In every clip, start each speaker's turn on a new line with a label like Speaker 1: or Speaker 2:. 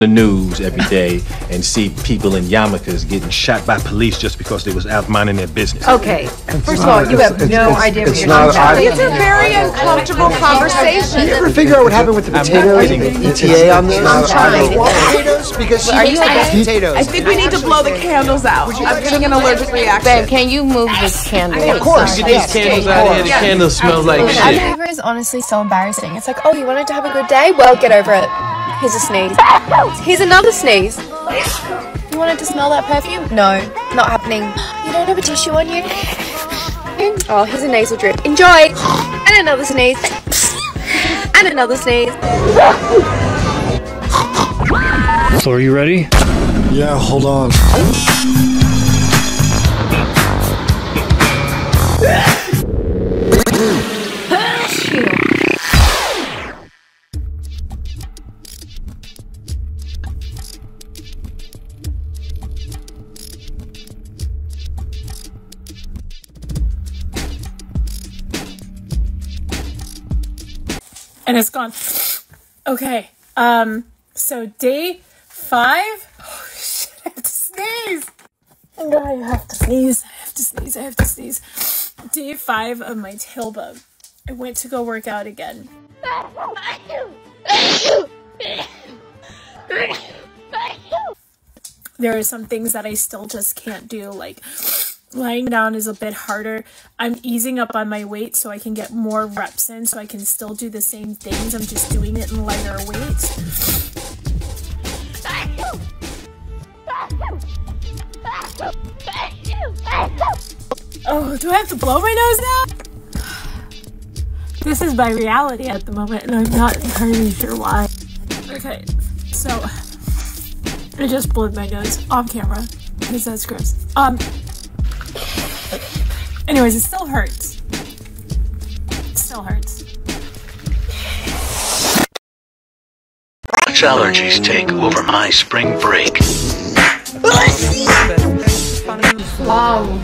Speaker 1: the news every day and see people in yarmulkes getting shot by police just because they was out minding their business.
Speaker 2: Okay, first of all, you have no idea what you're talking about.
Speaker 3: It's a very uncomfortable conversation.
Speaker 4: You ever figure out what happened with the potatoes? ETA on this?
Speaker 3: I'm trying.
Speaker 4: Potatoes? Because she makes the best potatoes.
Speaker 3: I think we need to blow the candles out. I'm getting an allergic reaction.
Speaker 2: Babe, can you move this candle?
Speaker 4: Of course.
Speaker 1: Get these candles out of here. The candles smell like shit.
Speaker 5: Neighbor is honestly so embarrassing. It's like, oh, you wanted to have a good day? Well, get over it. Here's a sneeze. Here's another sneeze. You wanted to smell that perfume? No, not happening. You don't have a tissue on you? Oh, here's a nasal drip. Enjoy! And another sneeze. And another sneeze.
Speaker 6: So are you ready?
Speaker 4: Yeah, hold on.
Speaker 7: And it's gone. Okay. So day 5. Oh shit, I have to sneeze. I have to sneeze. I have to sneeze. I have to sneeze. Day 5 of my tail bug. I went to go work out again. There are some things that I still just can't do, like lying down is a bit harder. I'm easing up on my weight so I can get more reps in, so I can still do the same things. I'm just doing it in lighter weights. Oh, do I have to blow my nose now? This is my reality at the moment, and I'm not entirely sure why. Okay, so I just blew my nose off camera because that's gross. Anyways, it still hurts. It still hurts.
Speaker 8: Which allergies take over my spring break?
Speaker 2: Wow.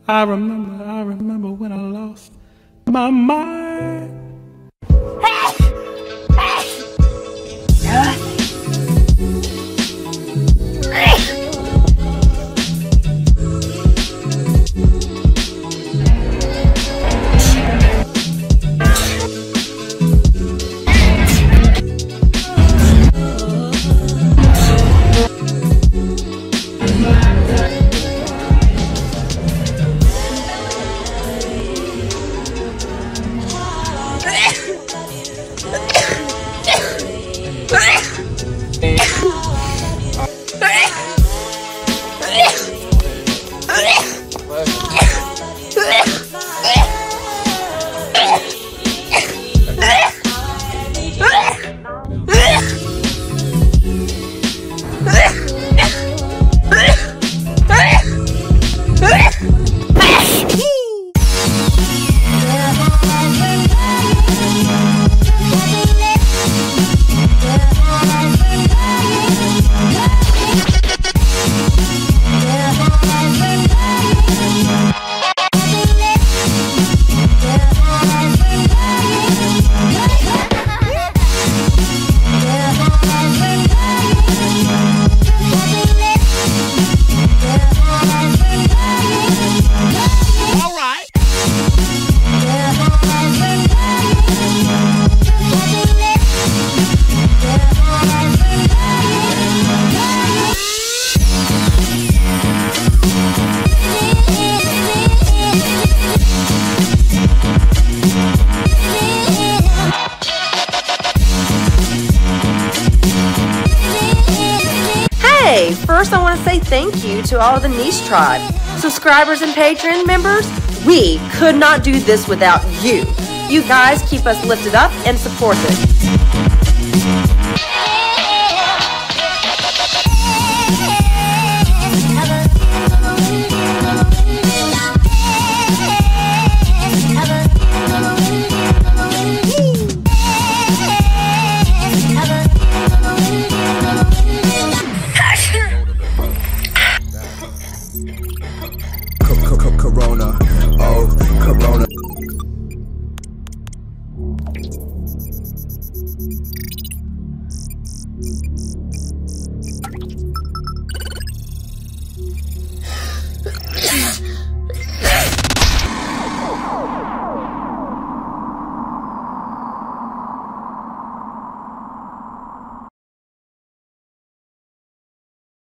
Speaker 6: I remember when I lost my mind.
Speaker 2: First, I want to say thank you to all of the Neese Tribe. Subscribers and Patreon members, we could not do this without you. You guys keep us lifted up and supported.